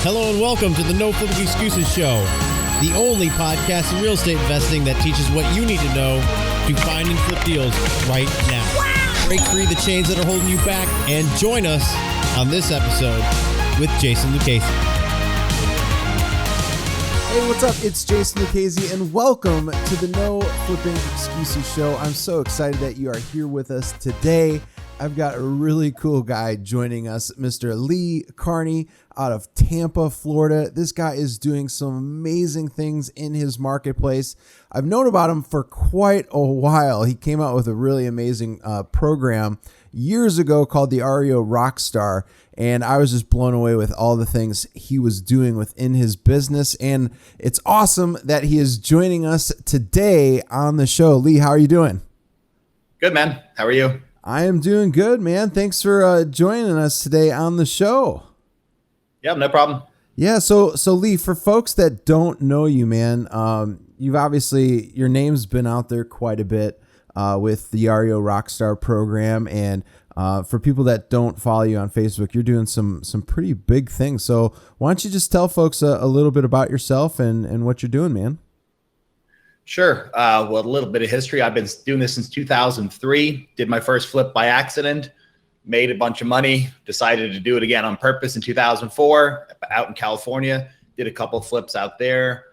Hello and welcome to the No Flipping Excuses Show, the only podcast in real estate investing that teaches what you need to know to find and flip deals right now. Wow. Break free the chains that are holding you back and join us on this episode with Jason Lucchese. Hey, what's up? It's Jason Lucchese, and welcome to the No Flipping Excuses Show. I'm so excited that you are here with us today. I've got a really cool guy joining us, Mr. Lee Kearney out of Tampa, Florida. This guy is doing some amazing things in his marketplace. I've known about him for quite a while. He came out with a really amazing program years ago called the REO Rockstar, and I was just blown away with all the things he was doing within his business. And it's awesome that he is joining us today on the show. Lee, how are you doing? Good, man. How are you? I am doing good, man. Thanks for joining us today on the show. Yeah, no problem. Yeah, so Lee, for folks that don't know you, man, you've obviously, your name's been out there quite a bit with the REO Rockstar program, and for people that don't follow you on Facebook, you're doing some pretty big things. So why don't you just tell folks a little bit about yourself and what you're doing, man? Sure. Well, a little bit of history. I've been doing this since 2003. Did my first flip by accident, made a bunch of money, decided to do it again on purpose in 2004 out in California. Did a couple of flips out there.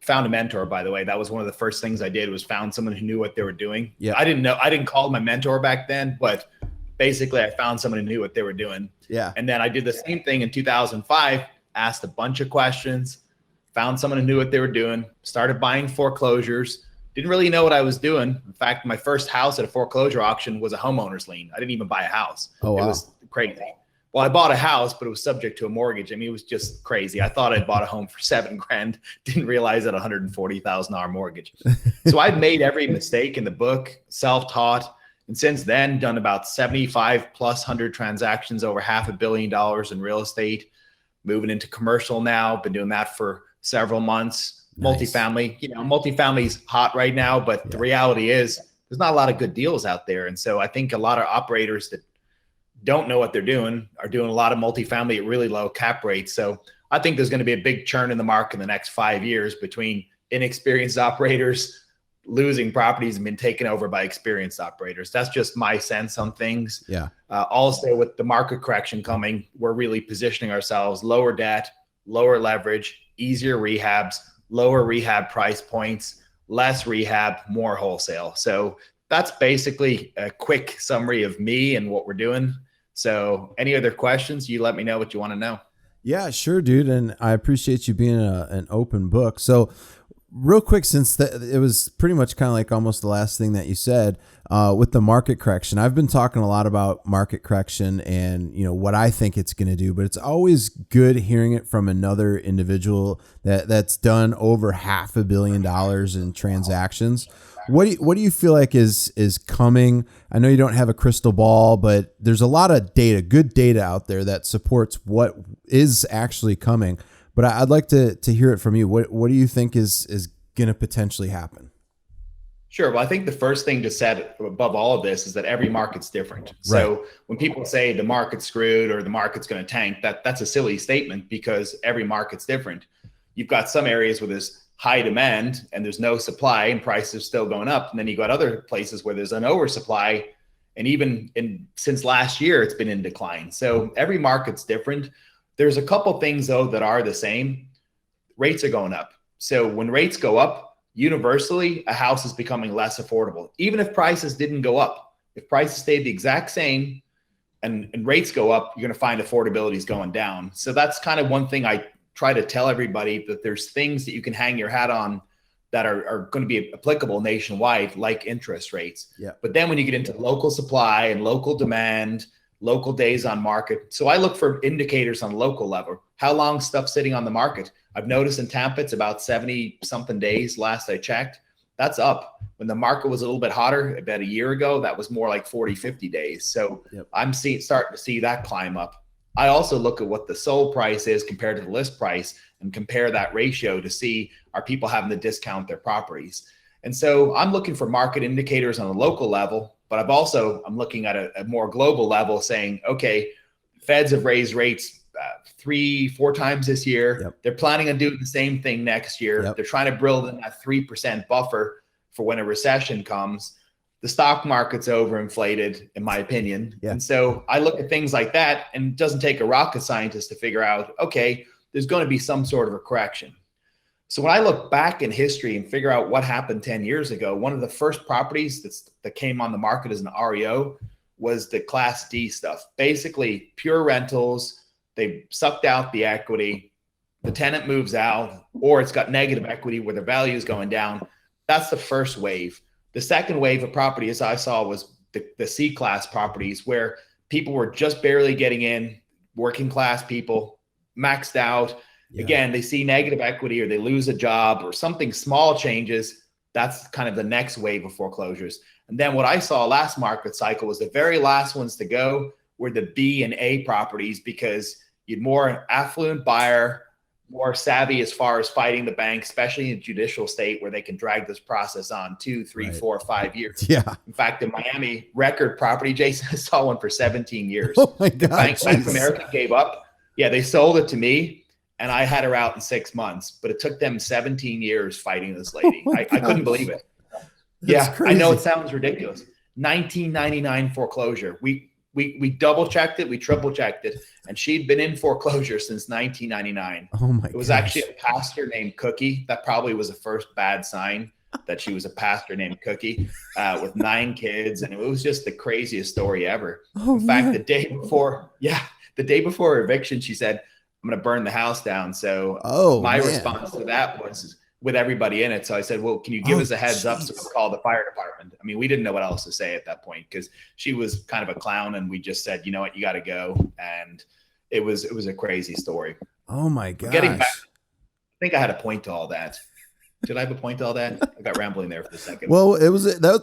Found a mentor, by the way. That was one of the first things I did, was found someone who knew what they were doing. Yeah. I didn't call my mentor back then, but basically I found someone who knew what they were doing. Yeah. And then I did the same thing in 2005, asked a bunch of questions, found someone who knew what they were doing, started buying foreclosures, didn't really know what I was doing. In fact, my first house at a foreclosure auction was a homeowner's lien. I didn't even buy a house. Oh, wow. It was crazy. Well, I bought a house, but it was subject to a mortgage. I mean, it was just crazy. I thought I'd bought a home for $7,000. Didn't realize that $140,000 mortgage. So I've made every mistake in the book, self-taught. And since then, done about 75 plus 100 transactions, over $500 million in real estate, moving into commercial now. Been doing that for several months. Nice. Multifamily, multifamily's hot right now, but the reality is there's not a lot of good deals out there. And so I think a lot of operators that don't know what they're doing are doing a lot of multifamily at really low cap rates. So I think there's going to be a big churn in the market in the next 5 years between inexperienced operators losing properties and being taken over by experienced operators. That's just my sense on things. Yeah. Also, with the market correction coming, we're really positioning ourselves lower debt, lower leverage, easier rehabs, lower rehab price points, less rehab, more wholesale. So that's basically a quick summary of me and what we're doing. So any other questions, you let me know what you want to know. Yeah, sure, dude. And I appreciate you being an open book. So real quick, since it was pretty much kind of like almost the last thing that you said with the market correction, I've been talking a lot about market correction and, what I think it's going to do, but it's always good hearing it from another individual that's done over $500 million in transactions. What do you feel like is coming? I know you don't have a crystal ball, but there's a lot of good data out there that supports what is actually coming. But I'd like to hear it from you. What do you think is going to potentially happen? Sure. Well, I think the first thing to set above all of this is that every market's different. Right. So when people say the market's screwed or the market's going to tank, that's a silly statement because every market's different. You've got some areas where there's high demand and there's no supply and prices are still going up. And then you got other places where there's an oversupply. And even since last year, it's been in decline. So every market's different. There's a couple things, though, that are the same. Rates are going up. So when rates go up, universally, a house is becoming less affordable. Even if prices didn't go up, if prices stayed the exact same and rates go up, you're going to find affordability is going down. So that's kind of one thing I try to tell everybody, that there's things that you can hang your hat on that are going to be applicable nationwide, like interest rates. Yeah. But then when you get into local supply and local demand, local days on market. So I look for indicators on local level. How long stuff's sitting on the market? I've noticed in Tampa, it's about 70 something days last I checked. That's up. When the market was a little bit hotter about a year ago, that was more like 40, 50 days. So I'm starting to see that climb up. I also look at what the sold price is compared to the list price and compare that ratio to see, are people having to discount their properties? And so I'm looking for market indicators on a local level, but I'm looking at a more global level saying, okay, Feds have raised rates 3-4 times this year. Yep. They're planning on doing the same thing next year. Yep. They're trying to build in that 3% buffer for when a recession comes. The stock market's overinflated, in my opinion. Yeah. And so I look at things like that, and it doesn't take a rocket scientist to figure out, okay, there's going to be some sort of a correction. So when I look back in history and figure out what happened 10 years ago, one of the first properties that came on the market as an REO was the Class D stuff. Basically, pure rentals. They sucked out the equity. The tenant moves out, or it's got negative equity where the value is going down. That's the first wave. The second wave of property, as I saw, was the C-class properties where people were just barely getting in, working class people, maxed out. Yeah. Again, they see negative equity or they lose a job or something small changes. That's kind of the next wave of foreclosures. And then what I saw last market cycle was the very last ones to go were the B and A properties, because you'd more affluent buyer, more savvy as far as fighting the bank, especially in a judicial state where they can drag this process on 2, 3, 4, 5 years. Yeah. In fact, in Miami, record property, Jason, I saw one for 17 years. Oh my God. Bank of America gave up. Yeah, they sold it to me. And I had her out in 6 months, but it took them 17 years fighting this lady. I couldn't believe it. That's crazy. I know it sounds ridiculous. 1999 foreclosure. We double checked it, we triple checked it, and she'd been in foreclosure since 1999. Oh my! It was actually a pastor named Cookie. That probably was the first bad sign, that she was a pastor named Cookie with 9 kids, and it was just the craziest story ever. Oh, in fact, the day before her eviction, she said, I'm going to burn the house down. So my response to that was with everybody in it. So I said, well, can you give us a heads up so we'll call the fire department? I mean, we didn't know what else to say at that point because she was kind of a clown, and we just said, you know what, you got to go. And it was a crazy story. Oh my gosh. Getting back, I think I had a point to all that. Did I have a point to all that? I got rambling there for a second. Well,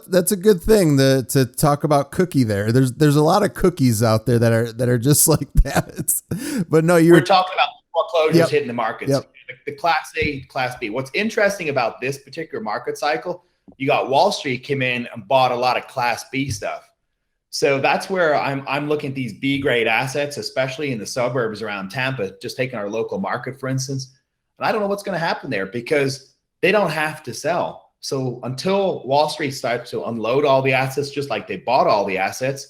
that's a good thing to talk about Cookie there. There's a lot of cookies out there that are just like that. But no, we're talking about foreclosures hitting the markets. Yep. The Class A, Class B. What's interesting about this particular market cycle, you got Wall Street came in and bought a lot of Class B stuff. So that's where I'm looking at these B grade assets, especially in the suburbs around Tampa, just taking our local market, for instance. And I don't know what's going to happen there because they don't have to sell. So until Wall Street starts to unload all the assets, just like they bought all the assets,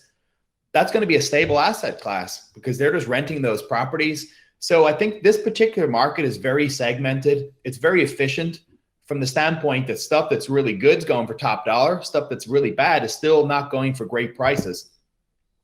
that's going to be a stable asset class because they're just renting those properties. So I think this particular market is very segmented. It's very efficient from the standpoint that stuff that's really good is going for top dollar. Stuff that's really bad is still not going for great prices.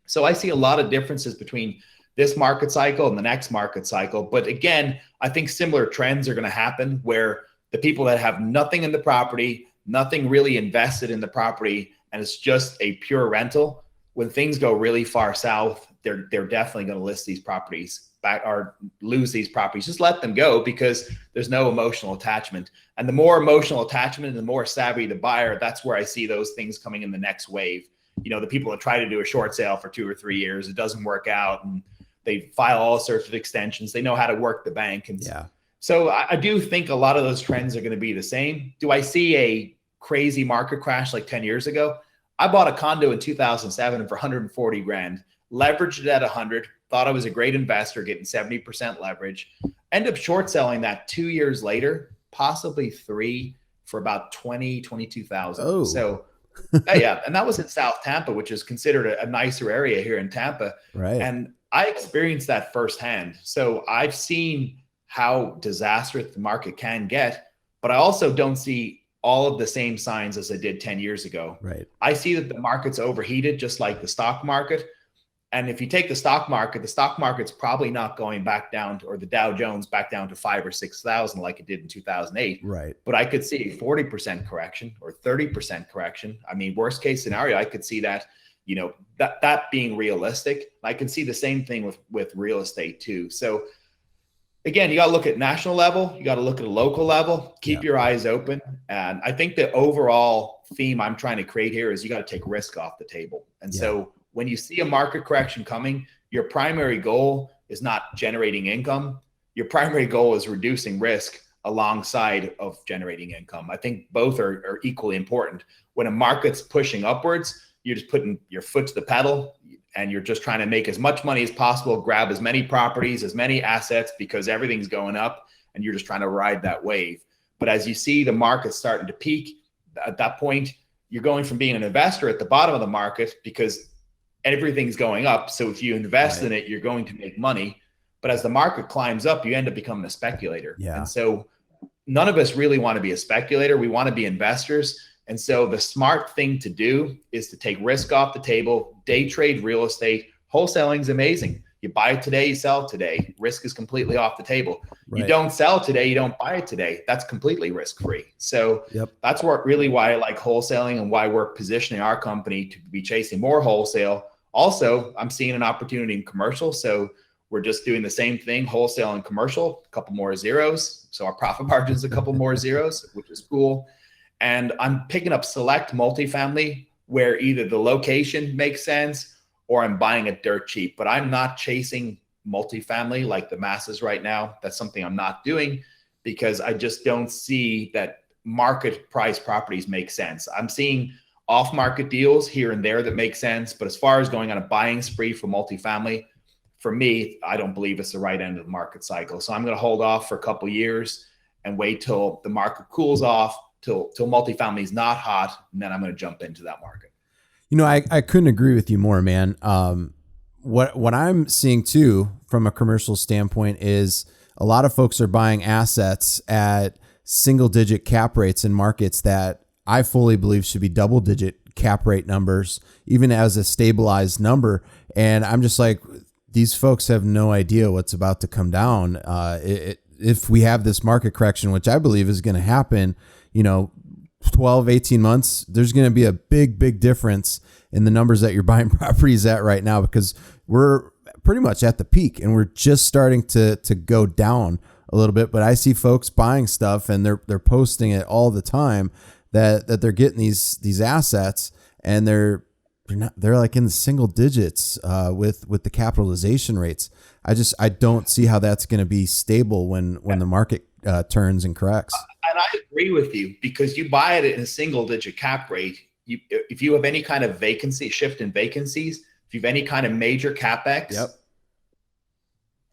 So I see a lot of differences between this market cycle and the next market cycle. But again, I think similar trends are going to happen where the people that have nothing in the property, nothing really invested in the property, and it's just a pure rental, when things go really far south, they're definitely going to list these properties back or lose these properties. Just let them go because there's no emotional attachment. And the more emotional attachment and the more savvy the buyer, that's where I see those things coming in the next wave. You know, the people that try to do a short sale for 2 or 3 years, it doesn't work out, and they file all sorts of extensions. They know how to work the bank. And so I do think a lot of those trends are going to be the same. Do I see a crazy market crash like 10 years ago? I bought a condo in 2007 for 140 grand, leveraged it at 100, thought I was a great investor getting 70% leverage, end up short selling that 2 years later, possibly 3 for about 22,000. Oh. So yeah. And that was in South Tampa, which is considered a nicer area here in Tampa. Right. And I experienced that firsthand. So I've seen how disastrous the market can get, but I also don't see all of the same signs as I did 10 years ago. Right. I see that the market's overheated, just like the stock market. And if you take the stock market's probably not going back down to, or the Dow Jones back down to 5,000 or 6,000 like it did in 2008. Right. But I could see a 40% correction or 30% correction. I mean, worst case scenario, I could see that, you know, that being realistic. I can see the same thing with real estate too. So again, you got to look at national level. You got to look at a local level. Keep your eyes open. And I think the overall theme I'm trying to create here is you got to take risk off the table. And so when you see a market correction coming, your primary goal is not generating income. Your primary goal is reducing risk alongside of generating income. I think both are equally important. When a market's pushing upwards, you're just putting your foot to the pedal, and you're just trying to make as much money as possible, grab as many properties, as many assets, because everything's going up and you're just trying to ride that wave. But as you see the market starting to peak, at that point, you're going from being an investor at the bottom of the market because everything's going up. So if you invest in it, you're going to make money. But as the market climbs up, you end up becoming a speculator. Yeah. And so none of us really want to be a speculator. We want to be investors. And so the smart thing to do is to take risk off the table, day trade real estate. Wholesaling is amazing. You buy it today, you sell it today. Risk is completely off the table. Right. You don't sell today, you don't buy it today. That's completely risk-free. So that's really why I like wholesaling and why we're positioning our company to be chasing more wholesale. Also, I'm seeing an opportunity in commercial. So we're just doing the same thing, wholesale and commercial, a couple more zeros. So our profit margin's a couple more zeros, which is cool. And I'm picking up select multifamily where either the location makes sense or I'm buying it dirt cheap. But I'm not chasing multifamily like the masses right now. That's something I'm not doing because I just don't see that market price properties make sense. I'm seeing off-market deals here and there that make sense. But as far as going on a buying spree for multifamily, for me, I don't believe it's the right end of the market cycle. So I'm going to hold off for a couple of years and wait till the market cools off, till multifamily is not hot, and then I'm going to jump into that market. You know, I couldn't agree with you more, man. What I'm seeing too, from a commercial standpoint, is a lot of folks are buying assets at single-digit cap rates in markets that I fully believe should be double-digit cap rate numbers, even as a stabilized number. And I'm just like, these folks have no idea what's about to come down. If we have this market correction, which I believe is going to happen, 12, 18 months, there's going to be a big difference in the numbers that you're buying properties at right now, because we're pretty much at the peak and we're just starting to go down a little bit. But I see folks buying stuff and they're posting it all the time that they're getting these assets, and they're like in the single digits with the capitalization rates. I don't see how that's going to be stable when the market turns and corrects. And I agree with you, because you buy it in a single digit cap rate. If you have any kind of shift in vacancies, if you have any kind of major capex,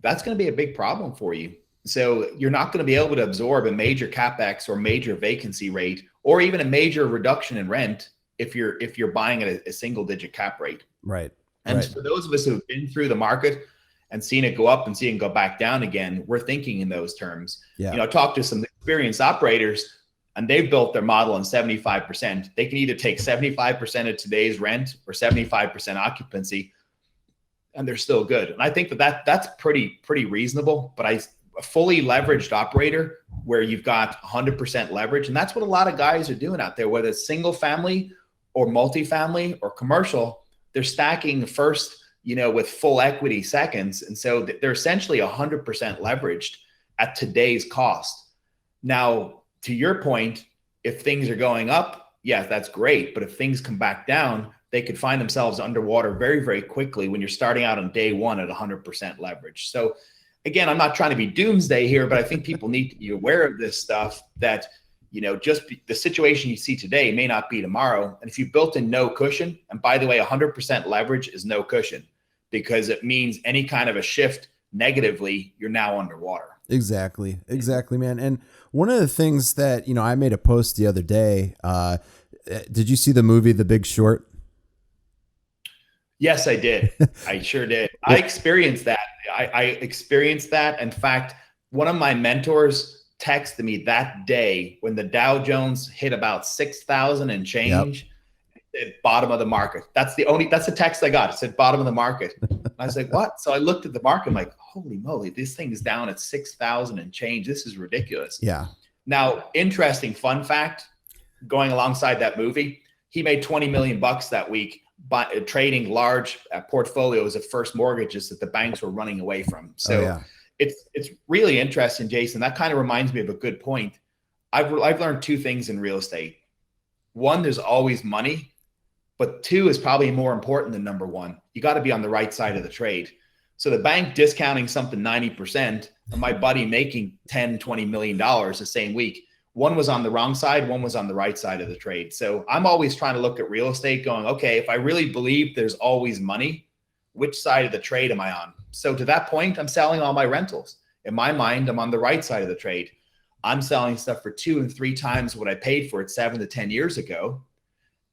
that's going to be a big problem for you. So you're not going to be able to absorb a major capex or major vacancy rate, or even a major reduction in rent if you're buying at a single digit cap rate. Right. And for those of us who have been through the market and seen it go up and seen it go back down again, we're thinking in those terms. I talked to some experienced operators, and they've built their model on 75%. They can either take 75% of today's rent or 75% occupancy, and they're still good. And I think that's pretty reasonable. But a fully leveraged operator where you've got 100% leverage, and that's what a lot of guys are doing out there, whether it's single family or multifamily or commercial, they're stacking the first, with full equity seconds. And so they're essentially 100% leveraged at today's cost. Now, to your point, if things are going up, yeah, that's great. But if things come back down, they could find themselves underwater very, very quickly when you're starting out on day one at 100% leverage. So again, I'm not trying to be doomsday here, but I think people need to be aware of this stuff, that, the situation you see today may not be tomorrow. And if you built in no cushion, and by the way, 100% leverage is no cushion, because it means any kind of a shift negatively, you're now underwater. Exactly, man. And one of the things that, I made a post the other day, did you see the movie The Big Short? Yes, I did. I sure did. I experienced that. I experienced that. In fact, one of my mentors texted me that day when the Dow Jones hit about 6,000 and change. It said bottom of the market. That's the text I got. It said bottom of the market. I was like, what? So I looked at the market. I'm like, holy moly, this thing is down at 6,000 and change. This is ridiculous. Yeah. Now, interesting fun fact, going alongside that movie, he made $20 million that week by trading large portfolios of first mortgages that the banks were running away from. So it's really interesting, Jason. That kind of reminds me of a good point. I've learned two things in real estate. One, there's always money, but two is probably more important than number one. You got to be on the right side of the trade. So the bank discounting something 90%, and my buddy making $10, $20 million the same week. One was on the wrong side, one was on the right side of the trade. So I'm always trying to look at real estate going, okay, if I really believe there's always money, which side of the trade am I on? So to that point, I'm selling all my rentals. In my mind, I'm on the right side of the trade. I'm selling stuff for 2 and 3 times what I paid for it 7 to 10 years ago.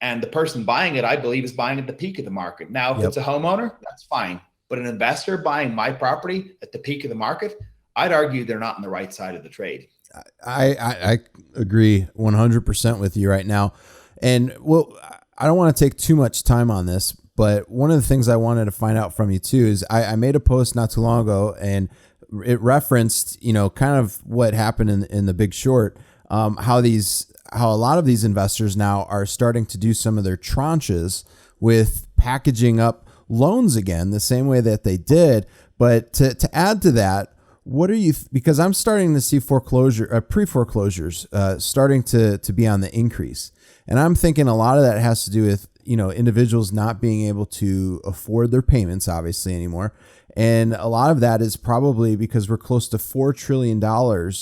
And the person buying it, I believe, is buying at the peak of the market. Now, if it's a homeowner, that's fine. But an investor buying my property at the peak of the market, I'd argue they're not on the right side of the trade. I agree 100% with you right now. And well, I don't want to take too much time on this, but one of the things I wanted to find out from you too is I made a post not too long ago, and it referenced, kind of what happened in The Big Short, how a lot of these investors now are starting to do some of their tranches with packaging up loans again, the same way that they did. But to add to that, what are you, because I'm starting to see pre-foreclosures starting to be on the increase. And I'm thinking a lot of that has to do with, individuals not being able to afford their payments, obviously, anymore. And a lot of that is probably because we're close to $4 trillion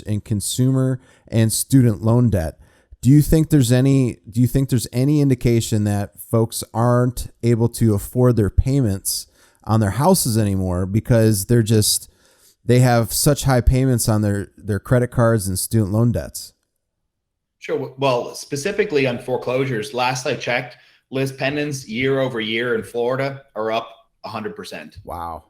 in consumer and student loan debt. Do you think there's any indication that folks aren't able to afford their payments on their houses anymore because they have such high payments on their credit cards and student loan debts? Sure. Well, specifically on foreclosures, last I checked, list pendants year over year in Florida are up 100%. Wow.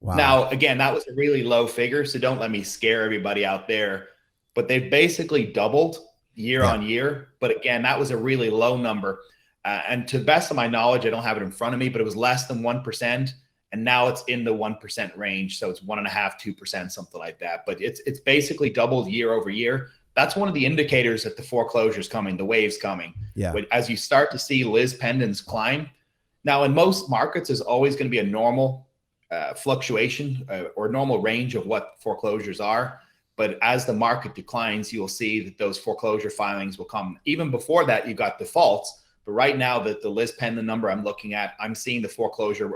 Now, again, that was a really low figure, so don't let me scare everybody out there. But they've basically doubled year on year. But again, that was a really low number. And to the best of my knowledge, I don't have it in front of me, but it was less than 1%. And now it's in the 1% range. So it's 1.5%, 2%, something like that. But it's basically doubled year over year. That's one of the indicators that the foreclosure's coming, the wave's coming. Yeah. But as you start to see Liz pendants climb, now in most markets, there's always going to be a normal fluctuation or normal range of what foreclosures are. But as the market declines, you'll see that those foreclosure filings will come. Even before that, you've got defaults. But right now, the Liz pendant number I'm looking at, I'm seeing the foreclosure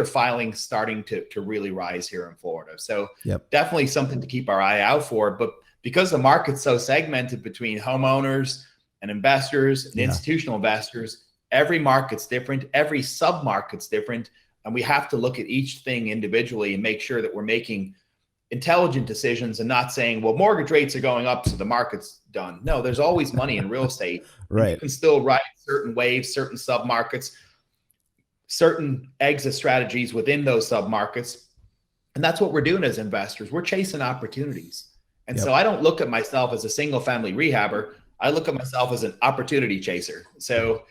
filings starting to really rise here in Florida. So definitely something to keep our eye out for. But because the market's so segmented between homeowners and investors and institutional investors, every market's different, every sub-market's different. And we have to look at each thing individually and make sure that we're making intelligent decisions and not saying, well, mortgage rates are going up, so the market's done. No, there's always money in real estate. Right. You can still ride certain waves, certain sub-markets, certain exit strategies within those sub-markets. And that's what we're doing as investors. We're chasing opportunities. And so I don't look at myself as a single family rehabber. I look at myself as an opportunity chaser. So,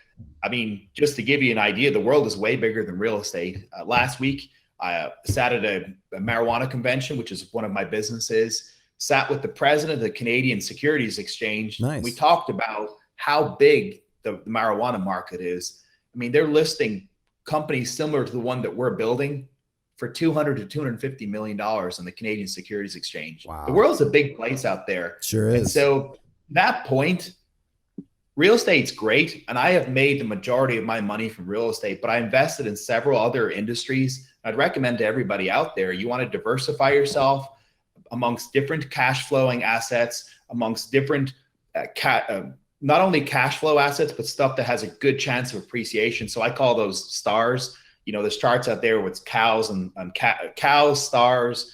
I mean, just to give you an idea, the world is way bigger than real estate. Last week, I sat at a marijuana convention, which is one of my businesses, sat with the president of the Canadian Securities Exchange. Nice. We talked about how big the marijuana market is. I mean, they're listing companies similar to the one that we're building for $200 to $250 million on the Canadian Securities Exchange. Wow. The world's a big place out there. Sure is. And so that point, real estate's great. And I have made the majority of my money from real estate, but I invested in several other industries. I'd recommend to everybody out there, you want to diversify yourself amongst different cash flowing assets, amongst different not only cash flow assets, but stuff that has a good chance of appreciation. So I call those stars. There's charts out there with cows and cows, stars.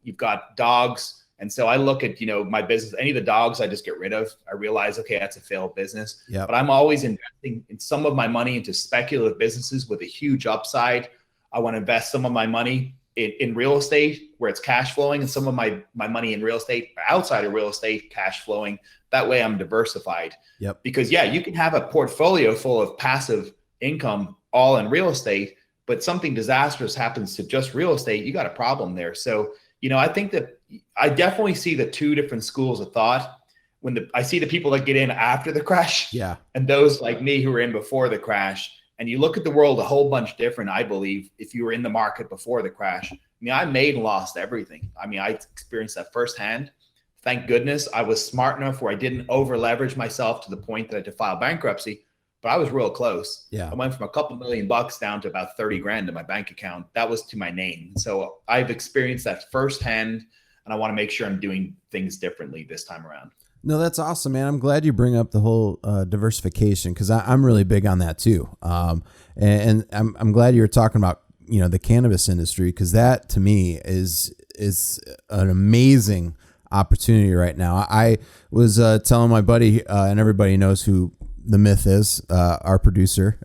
You've got dogs. And so I look at, my business, any of the dogs I just get rid of. I realize, okay, that's a failed business. Yep. But I'm always investing in some of my money into speculative businesses with a huge upside. I want to invest some of my money in real estate where it's cash flowing, and some of my money in real estate outside of real estate cash flowing. That way I'm diversified. Yep. Because you can have a portfolio full of passive income all in real estate, but something disastrous happens to just real estate, you got a problem there. So, I think that I definitely see the two different schools of thought. When I see the people that get in after the crash, and those like me who were in before the crash, and you look at the world a whole bunch different, I believe, if you were in the market before the crash. I made and lost everything. I experienced that firsthand. Thank goodness I was smart enough where I didn't over leverage myself to the point that I had to file bankruptcy, but I was real close. I went from a couple $1 million down to about 30 grand in my bank account. That was to my name. So I've experienced that firsthand, and I want to make sure I'm doing things differently this time around. No, that's awesome, man. I'm glad you bring up the whole diversification, because I'm really big on that too. And I'm glad you were talking about, the cannabis industry, because that to me is an amazing opportunity right now. I was telling my buddy, and everybody knows who the Myth is, our producer.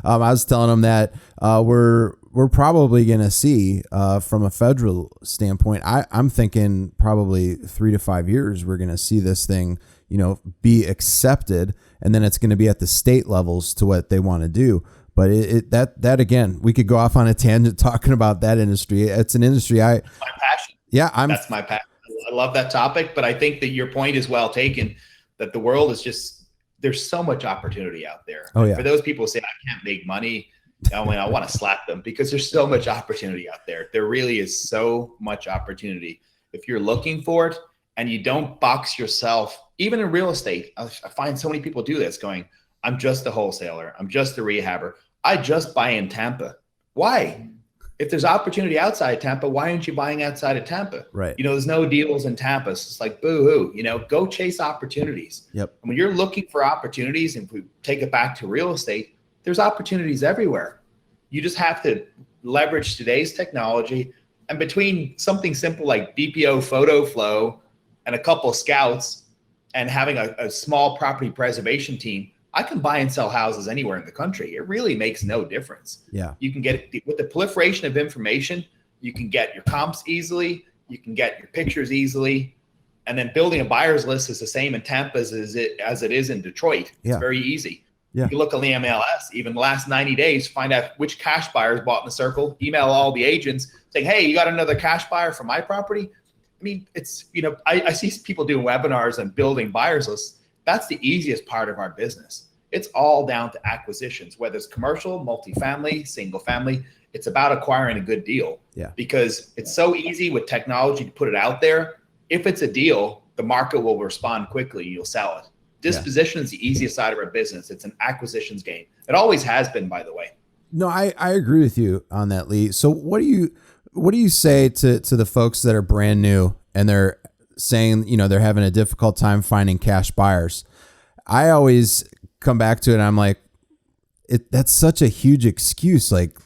I was telling him that we're probably going to see, from a federal standpoint, I'm thinking probably 3 to 5 years, we're going to see this thing, be accepted, and then it's going to be at the state levels to what they want to do. But that again, we could go off on a tangent talking about that industry. It's an industry my passion. Yeah, that's my passion. I love that topic, but I think that your point is well taken, that the world is just, there's so much opportunity out there. Oh, yeah. For those people who say, I can't make money, I want to slap them, because there's so much opportunity out there. There really is so much opportunity. If you're looking for it and you don't box yourself, even in real estate, I find so many people do this going, I'm just a wholesaler. I'm just a rehabber. I just buy in Tampa. Why? If there's opportunity outside Tampa, why aren't you buying outside of Tampa? Right. There's no deals in Tampa. So it's like, boo hoo, go chase opportunities. Yep. When you're looking for opportunities, and if we take it back to real estate, there's opportunities everywhere. You just have to leverage today's technology. And between something simple like BPO photo flow and a couple of scouts and having a small property preservation team, I can buy and sell houses anywhere in the country. It really makes no difference. Yeah. You can get it with the proliferation of information. You can get your comps easily. You can get your pictures easily. And then building a buyer's list is the same in Tampa as it is in Detroit. Yeah. It's very easy. Yeah. You can look on the MLS, even the last 90 days, find out which cash buyers bought in the circle, email all the agents saying, hey, you got another cash buyer for my property? I mean, it's, I see people doing webinars and building buyers lists. That's the easiest part of our business. It's all down to acquisitions, whether it's commercial, multifamily, single family. It's about acquiring a good deal. Yeah. Because it's so easy with technology to put it out there. If it's a deal, the market will respond quickly. You'll sell it. Disposition is the easiest side of our business. It's an acquisitions game. It always has been, by the way. No, I agree with you on that, Lee. So what do you say to the folks that are brand new and they're saying, they're having a difficult time finding cash buyers? I always come back to it. And I'm like, that's such a huge excuse. Like,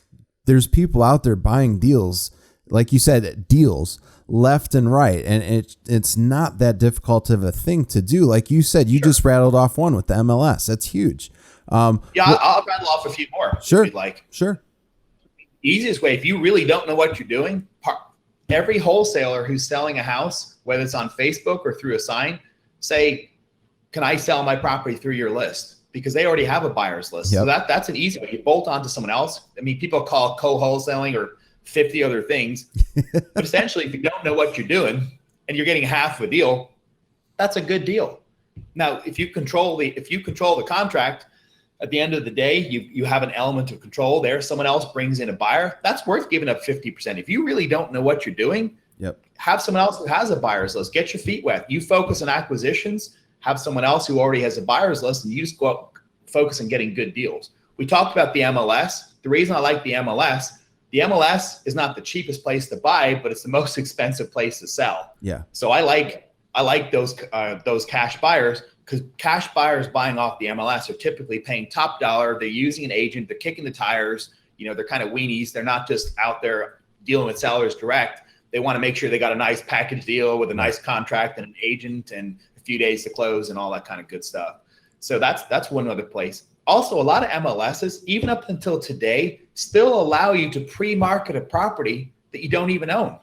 there's people out there buying deals, like you said, deals left and right. And it's not that difficult of a thing to do. Like you said, you just rattled off one with the MLS. That's huge. I'll rattle off a few more. Sure. If you'd like. Sure. Easiest way, if you really don't know what you're doing, every wholesaler who's selling a house, whether it's on Facebook or through a sign, say, can I sell my property through your list? Because they already have a buyer's list. Yep. So that's an easy way. You bolt onto someone else. I mean, people call co-wholesaling or 50 other things. But essentially, if you don't know what you're doing and you're getting half of a deal, that's a good deal. Now, if you control the contract, at the end of the day, you have an element of control there. Someone else brings in a buyer. That's worth giving up 50%. If you really don't know what you're doing, have someone else who has a buyer's list. Get your feet wet. You focus on acquisitions. Have someone else who already has a buyer's list, and you just go out, focus on getting good deals. We talked about the MLS. The reason I like the MLS is not the cheapest place to buy, but it's the most expensive place to sell. Yeah. So I like those cash buyers, because cash buyers buying off the MLS are typically paying top dollar. They're using an agent. They're kicking the tires. They're kind of weenies. They're not just out there dealing with sellers direct. They want to make sure they got a nice package deal with a nice contract and an agent and a few days to close and all that kind of good stuff. So that's one other place. Also, a lot of MLSs, even up until today, still allow you to pre-market a property that you don't even own.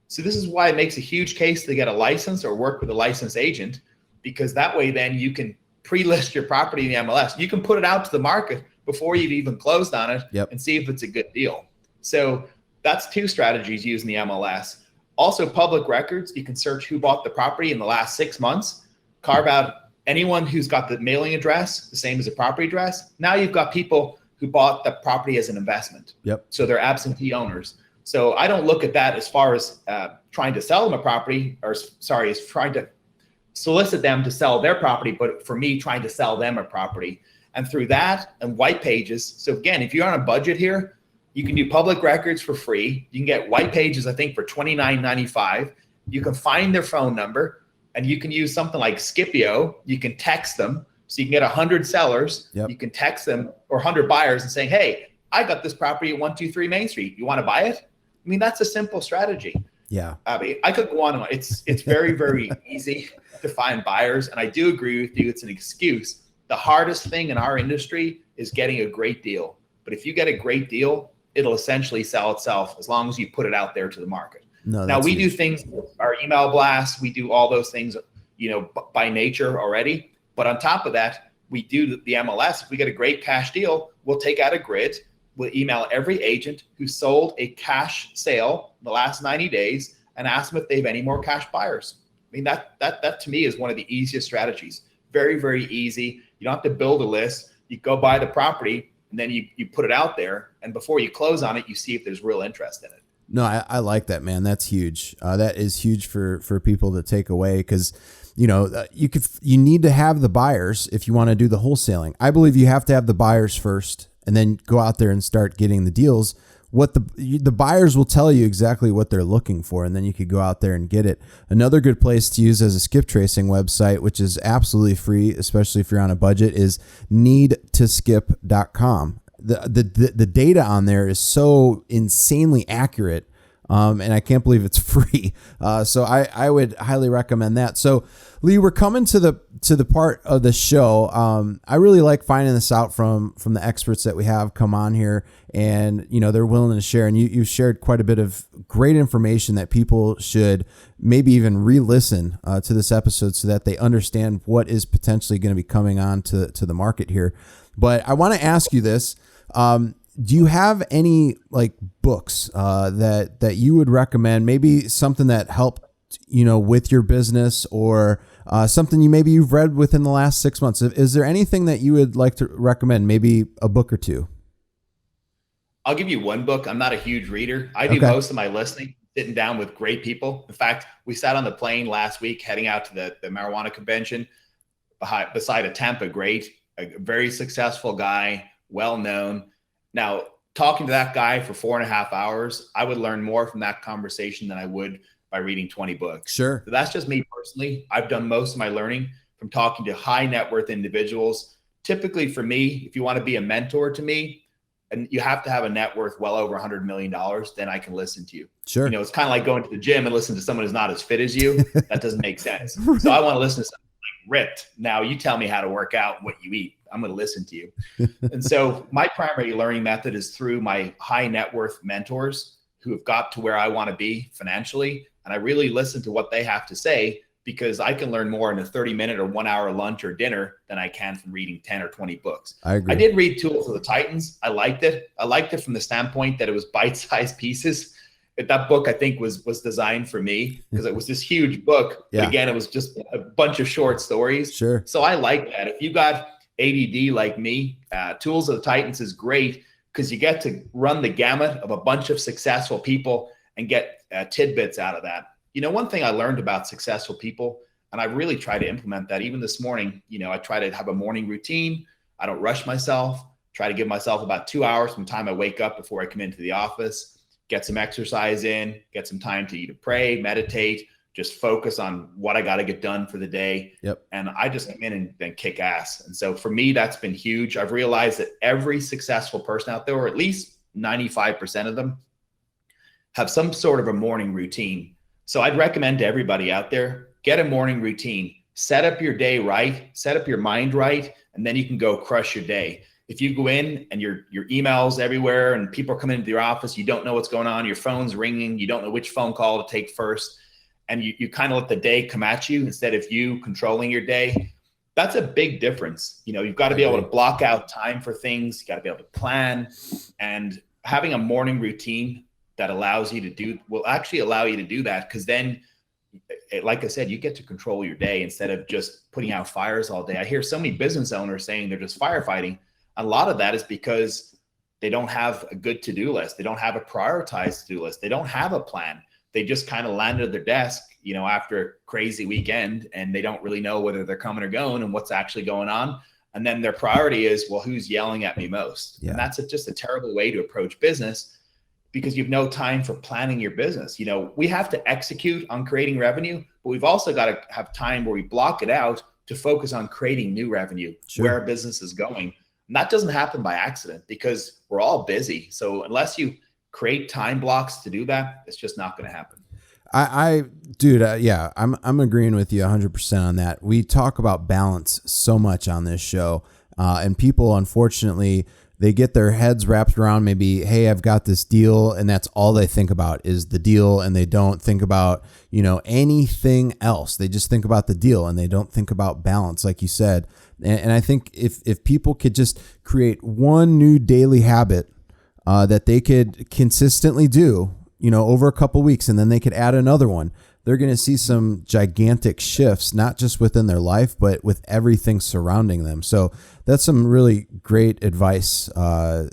So this is why it makes a huge case to get a license or work with a licensed agent, because that way then you can pre-list your property in the MLS. You can put it out to the market before you've even closed on it and see if it's a good deal. So that's two strategies using the MLS. Also, public records. You can search who bought the property in the last 6 months, carve out anyone who's got the mailing address, the same as a property address. Now you've got people who bought the property as an investment. So they're absentee owners. So I don't look at that as far as trying to sell them a property, as trying to solicit them to sell their property, but for me, trying to sell them a property. And through that and white pages. So again, if you're on a budget here, you can do public records for free. You can get white pages, I think, for $29.95. You can find their phone number. And you can use something like Scipio. You can text them. So you can get 100 sellers. Yep. You can text them, or 100 buyers, and saying, hey, I got this property at 123 Main Street. You want to buy it? I mean, that's a simple strategy. Yeah. I mean, I could go on and on. It's very, very easy to find buyers. And I do agree with you. It's an excuse. The hardest thing in our industry is getting a great deal. But if you get a great deal, it'll essentially sell itself as long as you put it out there to the market. No, now we huge. do things, our email blasts, we do all those things, by nature already. But on top of that, we do the MLS. If we get a great cash deal, we'll take out a grid. We'll email every agent who sold a cash sale in the last 90 days and ask them if they have any more cash buyers. I mean, that to me is one of the easiest strategies. Very, very easy. You don't have to build a list. You go buy the property and then you put it out there. And before you close on it, you see if there's real interest in it. No, I like that, man. That's huge. That is huge for people to take away, because you need to have the buyers if you want to do the wholesaling. I believe you have to have the buyers first, and then go out there and start getting the deals. What the buyers will tell you exactly what they're looking for, and then you could go out there and get it. Another good place to use as a skip tracing website, which is absolutely free, especially if you're on a budget, is needtoskip.com. The data on there is so insanely accurate, and I can't believe it's free. So I would highly recommend that. So Lee, we're coming to the part of the show. I really like finding this out from the experts that we have come on here, and they're willing to share. And you've shared quite a bit of great information that people should maybe even re-listen to this episode so that they understand what is potentially going to be coming on to the market here. But I want to ask you this. Do you have any books that you would recommend? Maybe something that helped with your business, or something you've read within the last 6 months. Is there anything that you would like to recommend? Maybe a book or two. I'll give you one book. I'm not a huge reader. I do most of my listening, sitting down with great people. In fact, we sat on the plane last week heading out to the marijuana convention beside a Tampa great, a very successful guy, well-known. Now, talking to that guy for 4.5 hours, I would learn more from that conversation than I would by reading 20 books. Sure. So that's just me personally. I've done most of my learning from talking to high net worth individuals. Typically for me, if you want to be a mentor to me, and you have to have a net worth well over $100 million, then I can listen to you. Sure. It's kind of like going to the gym and listening to someone who's not as fit as you. That doesn't make sense. So I want to listen to someone like ripped. Now you tell me how to work out, what you eat. I'm going to listen to you. And so my primary learning method is through my high net worth mentors who have got to where I want to be financially. And I really listen to what they have to say, because I can learn more in a 30-minute or 1 hour lunch or dinner than I can from reading 10 or 20 books. I agree. I did read Tools of the Titans. I liked it. I liked it from the standpoint that it was bite-sized pieces. That book, I think, was designed for me, because it was this huge book. Yeah. But again, it was just a bunch of short stories. Sure. So I like that. If you got ADD like me, Tools of the Titans is great, because you get to run the gamut of a bunch of successful people and get tidbits out of that. One thing I learned about successful people, and I really try to implement that even this morning, I try to have a morning routine. I don't rush myself, try to give myself about 2 hours from the time I wake up before I come into the office, get some exercise in, get some time to either pray, meditate, just focus on what I got to get done for the day. Yep. And I just come in and then kick ass. And so for me, that's been huge. I've realized that every successful person out there, or at least 95% of them, have some sort of a morning routine. So I'd recommend to everybody out there, get a morning routine, set up your day right, set up your mind right, and then you can go crush your day. If you go in and your emails everywhere and people are coming into your office, you don't know what's going on, your phone's ringing, you don't know which phone call to take first, and you kind of let the day come at you instead of you controlling your day, that's a big difference. You've got to be able to block out time for things. You got to be able to plan, and having a morning routine that allows you to will actually allow you to do that. Because then, like I said, you get to control your day instead of just putting out fires all day. I hear so many business owners saying they're just firefighting. A lot of that is because they don't have a good to-do list. They don't have a prioritized to-do list. They don't have a plan. They just kind of landed at their desk, after a crazy weekend, and they don't really know whether they're coming or going and what's actually going on. And then their priority is, well, who's yelling at me most? Yeah. And that's just a terrible way to approach business. because you've no time for planning your business. We have to execute on creating revenue, but we've also got to have time where we block it out to focus on creating new revenue, where our business is going. And that doesn't happen by accident because we're all busy. So unless you create time blocks to do that, it's just not going to happen. Yeah, I'm agreeing with you 100% on that. We talk about balance so much on this show, and people, unfortunately, they get their heads wrapped around maybe, hey, I've got this deal, and that's all they think about is the deal, and they don't think about, anything else. They just think about the deal, and they don't think about balance, like you said. And I think if people could just create one new daily habit that they could consistently do, over a couple weeks, and then they could add another one, they're going to see some gigantic shifts, not just within their life, but with everything surrounding them. So that's some really great advice. I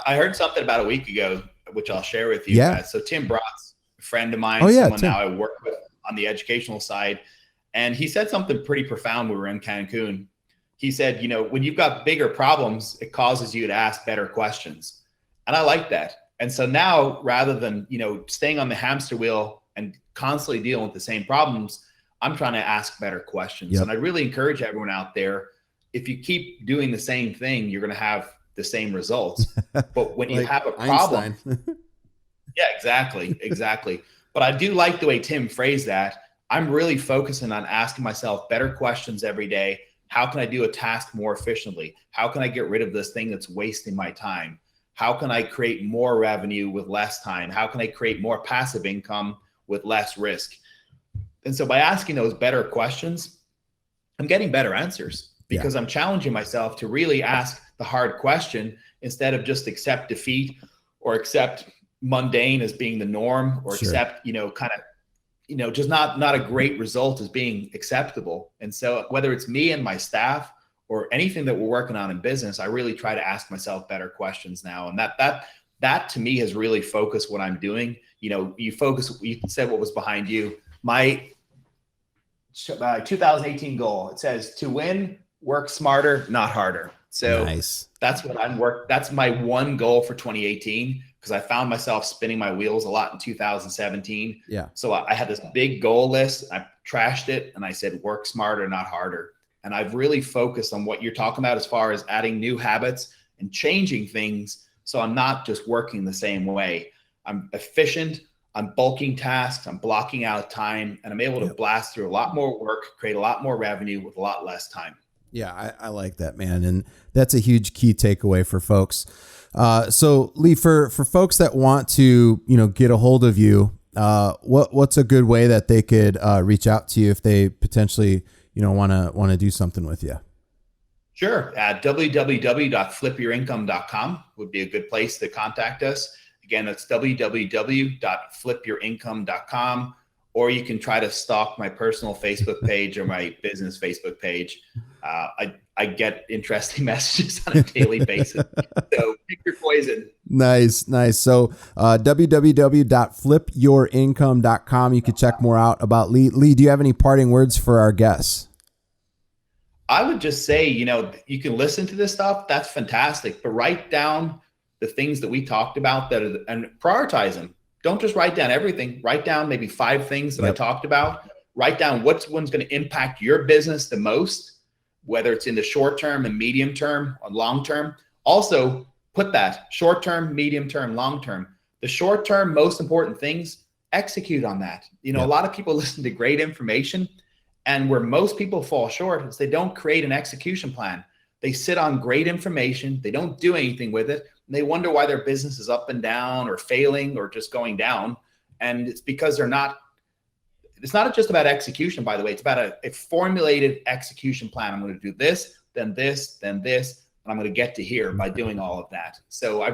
heard something about a week ago, which I'll share with you. Yeah. So Tim Brotz, a friend of mine, someone now I work with on the educational side, and he said something pretty profound when we were in Cancun. He said, when you've got bigger problems, it causes you to ask better questions. And I like that. And so now, rather than, staying on the hamster wheel and constantly dealing with the same problems, I'm trying to ask better questions. Yep. And I really encourage everyone out there, if you keep doing the same thing, you're going to have the same results. But when you have a problem, yeah, exactly. But I do like the way Tim phrased that. I'm really focusing on asking myself better questions every day. How can I do a task more efficiently? How can I get rid of this thing that's wasting my time? How can I create more revenue with less time? How can I create more passive income with less risk? And so by asking those better questions, I'm getting better answers because I'm challenging myself to really ask the hard question instead of just accept defeat or accept mundane as being the norm or accept, just not a great result as being acceptable. And so whether it's me and my staff or anything that we're working on in business, I really try to ask myself better questions now. And that to me has really focused what I'm doing. You said what was behind you. My 2018 goal, it says to win, work smarter, not harder. So nice. That's my one goal for 2018, because I found myself spinning my wheels a lot in 2017. Yeah. So I had this big goal list, I trashed it, and I said, work smarter, not harder. And I've really focused on what you're talking about as far as adding new habits and changing things. So I'm not just working the same way. I'm efficient. I'm bulking tasks. I'm blocking out time, and I'm able to blast through a lot more work, create a lot more revenue with a lot less time. Yeah, I like that, man. And that's a huge key takeaway for folks. So Lee, for folks that want to, get a hold of you, what's a good way that they could reach out to you if they potentially want to do something with you? Sure. www.flipuurincome.com would be a good place to contact us. Again, that's www.flipuurincome.com, or you can try to stalk my personal Facebook page or my business Facebook page. I get interesting messages on a daily basis. So pick your poison. Nice. So www.flipuurincome.com. You can check more out about Lee. Lee, do you have any parting words for our guests? I would just say, you can listen to this stuff. That's fantastic. But write down the things that we talked about and prioritize them. Don't just write down everything. Write down maybe 5 things that I talked about. Write down which one's going to impact your business the most, whether it's in the short term and medium term or long term. Also, put that short term, medium term, long term. The short term, most important things, execute on that. A lot of people listen to great information, and where most people fall short is they don't create an execution plan. They sit on great information. They don't do anything with it. And they wonder why their business is up and down or failing or just going down. And it's because it's not just about execution, by the way. It's about a formulated execution plan. I'm going to do this, then this, then this, and I'm going to get to here by doing all of that. So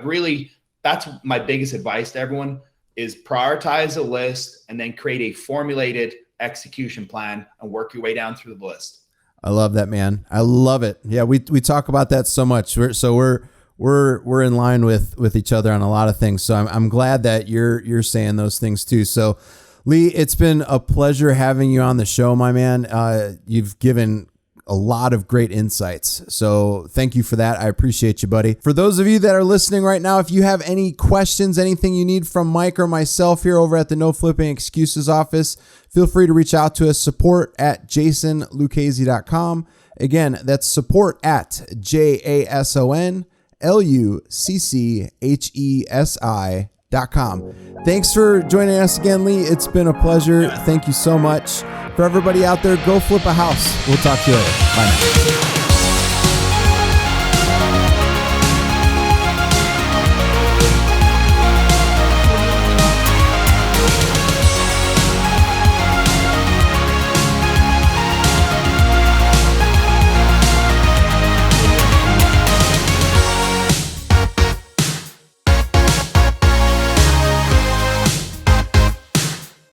that's my biggest advice to everyone is prioritize a list and then create a formulated execution plan and work your way down through the list. I love that, man. I love it. Yeah, we talk about that so much. We're in line with each other on a lot of things. So I'm glad that you're saying those things too. So Lee, it's been a pleasure having you on the show, my man. You've given a lot of great insights. So thank you for that. I appreciate you, buddy. For those of you that are listening right now, if you have any questions, anything you need from Mike or myself here over at the No Flipping Excuses office, feel free to reach out to us, support@jasonluchesi.com. Again, that's support@JASONLUCCHESI.com. Thanks for joining us again, Lee. It's been a pleasure. Thank you so much. For everybody out there, go flip a house. We'll talk to you later. Bye now.